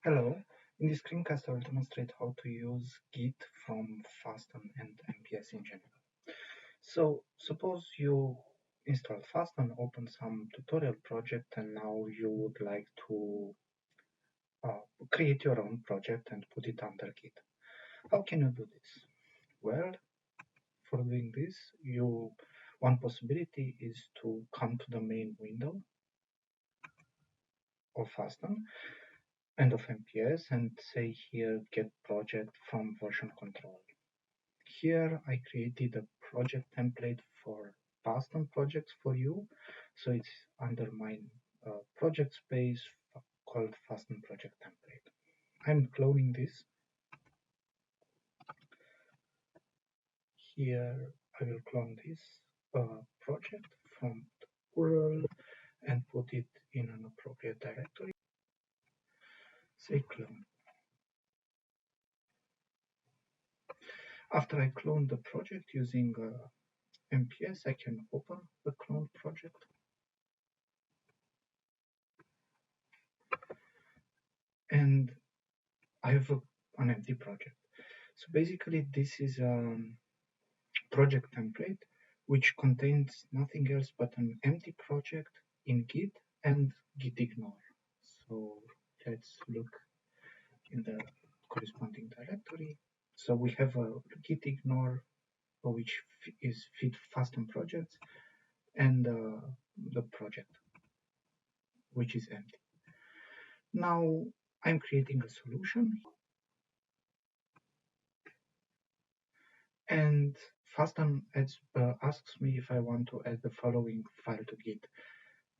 Hello, in this screencast I will demonstrate how to use Git from FASTEN and MPS in general. So suppose you install FASTEN, open some tutorial project, and now you would like to create your own project and put it under Git. How can you do this? Well, for doing this, one possibility is to come to the main window of FASTEN and of MPS and say here get project from version control. Here I created a project template for FASTEN projects for you. So it's under my project space called FASTEN project template. I'm cloning this. Here I will clone this project from the URL and put it in an appropriate directory. Say clone. After I clone the project using MPS, I can open the clone project. And I have an empty project. So basically this is a project template which contains nothing else but an empty project in Git and git ignore. So let's look in the corresponding directory. So we have a git ignore which is fit FASTEN projects and the project which is empty. Now I'm creating a solution and FASTEN asks me if I want to add the following file to Git,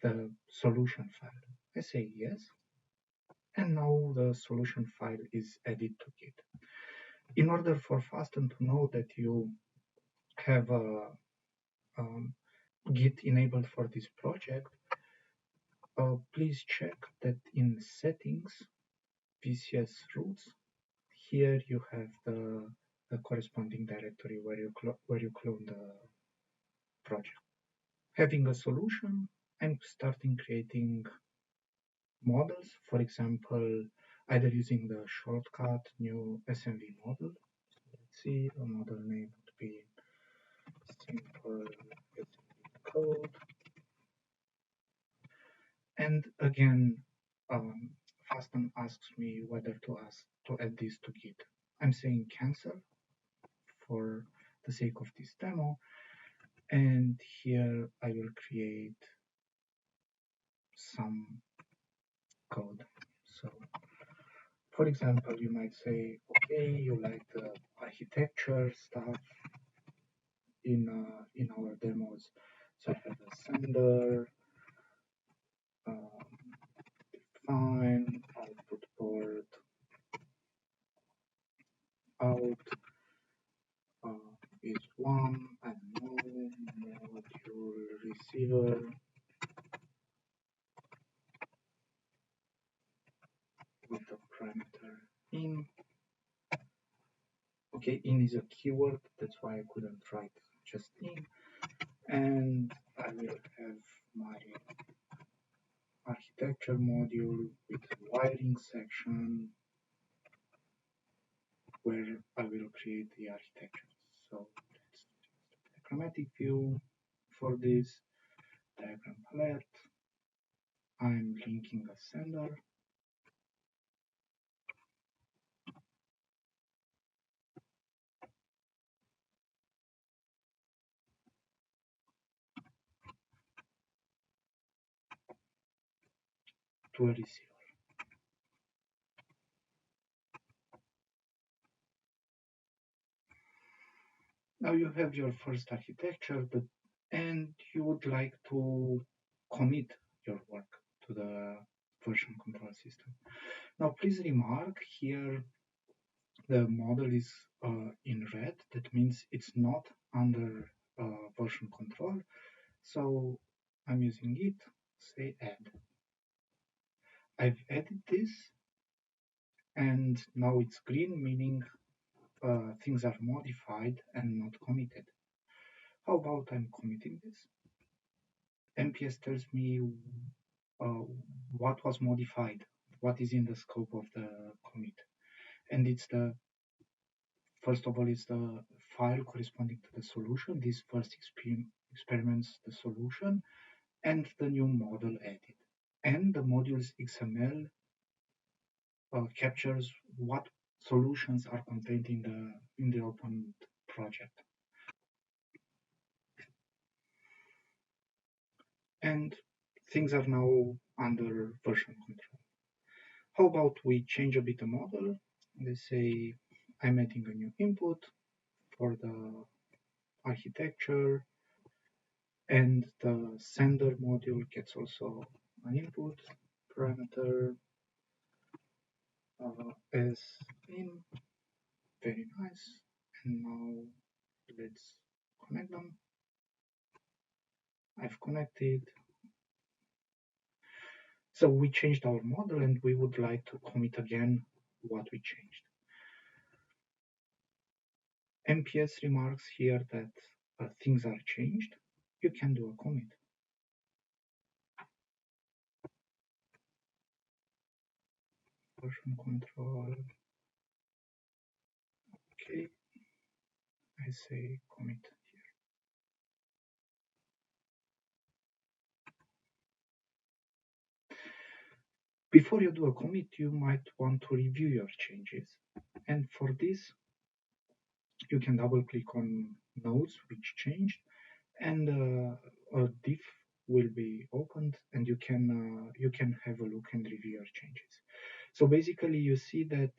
the solution file. I say yes, and now the solution file is added to Git. In order for FASTEN to know that you have a Git enabled for this project, please check that in settings, VCS roots, here you have the corresponding directory where you clone the project. Having a solution, I'm starting creating models, for example, either using the shortcut new SMV model. So let's see, a model name would be simple SMV code. And again, FASTEN asks me whether to add this to Git. I'm saying cancel for the sake of this demo. And here I will create some code. So for example, you might say, okay, you like the architecture stuff in our demos. So I have a sender, define, output port, out is one, I don't know, module receiver, with the parameter in. Okay, in is a keyword, that's why I couldn't write just in. And I will have my architecture module with a wiring section where I will create the architecture. So let's diagrammatic view for this diagram palette. I'm linking a sender. To a receiver. Now you have your first architecture, and you would like to commit your work to the version control system. Now please remark here the model is in red. That means it's not under version control. So I'm using it, say add. I've added this and now it's green, meaning things are modified and not committed. How about I'm committing this? MPS tells me what was modified. what is in the scope of the commit. And it's the first of all, it's the file corresponding to the solution. This first experiments the solution and the new model added. And the module's XML captures what solutions are contained in the open project. And things are now under version control. How about we change a bit the model? Let's say I'm adding a new input for the architecture, and the sender module gets also an input parameter as in. Very nice. And now let's connect them. I've connected. So we changed our model and we would like to commit again what we changed. MPS remarks here that things are changed. You can do a commit. Version control. Okay. I say commit here. Before you do a commit, you might want to review your changes. And for this, you can double click on nodes which changed, and a diff will be opened, and you can have a look and review your changes. So basically, you see that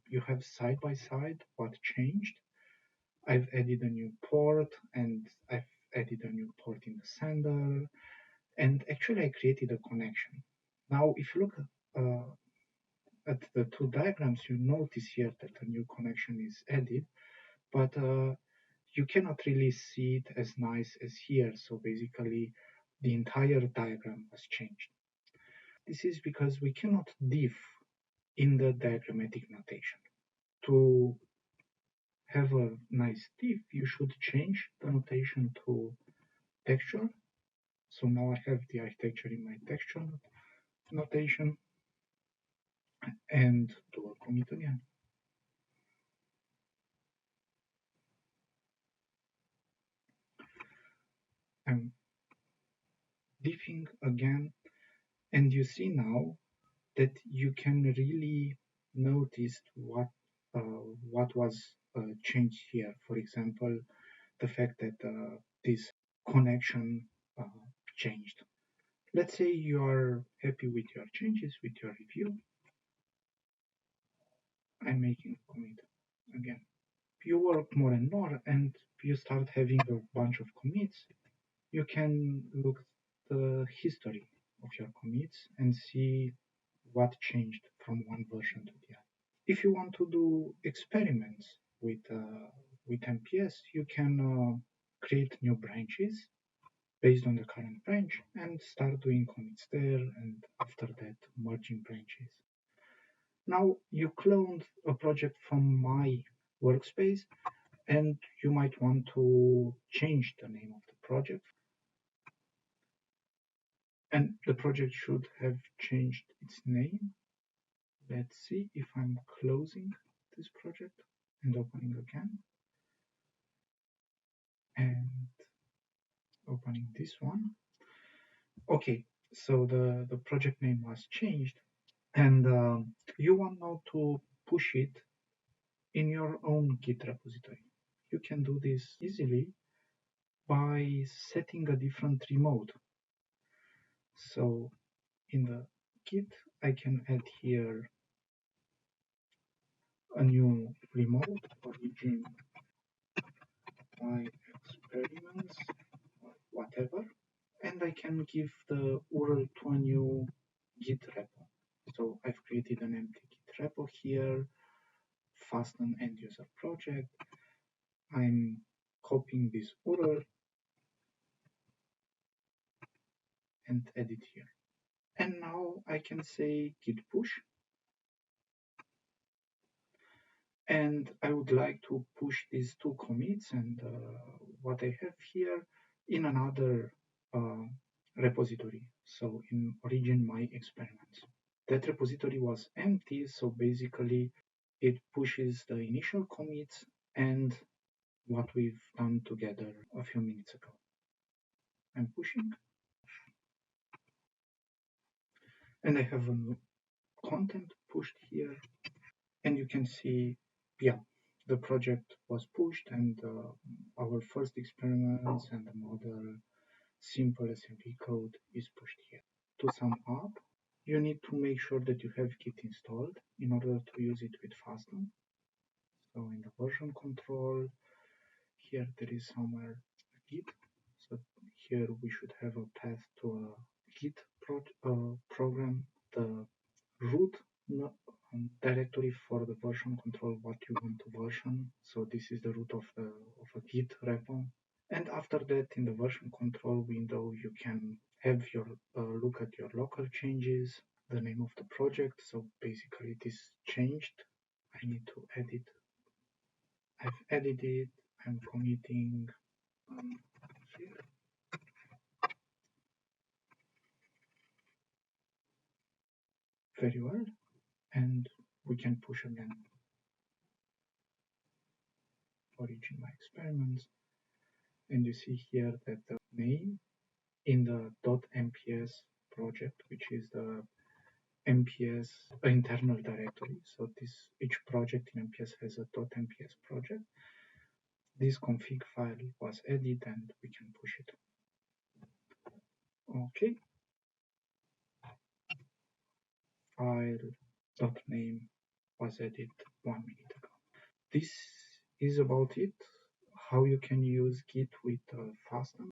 you have side by side what changed. I've added a new port, and I've added a new port in the sender, and actually I created a connection. Now, if you look at the two diagrams, you notice here that a new connection is added, but you cannot really see it as nice as here. So basically, the entire diagram was changed. This is because we cannot diff in the diagrammatic notation. To have a nice diff, you should change the notation to texture. So now I have the architecture in my texture notation, and do a commit again. I'm diffing again, and you see now that you can really notice what was changed here. For example, the fact that this connection changed. Let's say you are happy with your changes, with your review. I'm making a commit again. You work more and more, and you start having a bunch of commits. You can look at the history of your commits and see what changed from one version to the other. If you want to do experiments with MPS, you can create new branches based on the current branch and start doing commits there, and after that merging branches. Now you cloned a project from my workspace, and you might want to change the name of the project, and the project should have changed its name. Let's see if I'm closing this project and opening again, and opening this one. Okay, so the project name was changed, and you want now to push it in your own Git repository. You can do this easily by setting a different remote. So in the Git, I can add here a new remote, origin my experiments, or whatever, and I can give the URL to a new Git repo. So I've created an empty Git repo here, FASTEN end user project. I'm copying this URL and add it here. And now I can say git push, and I would like to push these two commits and what I have here in another repository, so in origin my experiments. that repository was empty, so basically it pushes the initial commits and what we've done together a few minutes ago. I'm pushing, and I have a content pushed here, and you can see, yeah, the project was pushed, and our first experiments and the model simple assembly code is pushed here. To sum up, you need to make sure that you have Git installed in order to use it with FASTEN. So in the version control, here there is somewhere a Git. So here we should have a path to a Git program, the root directory for the version control, what you want to version. So this is the root of a Git repo. And after that, in the version control window, you can have your look at your local changes, the name of the project. So basically it is changed. I need to edit. I've edited. I'm committing here. Very well. And we can push again. Origin my experiments. And you see here that the name in the .mps project, which is the MPS internal directory. So each project in MPS has a .mps project. This config file was added and we can push it. Okay. File.name was added 1 minute ago. This is about it. How you can use Git with FASTEN.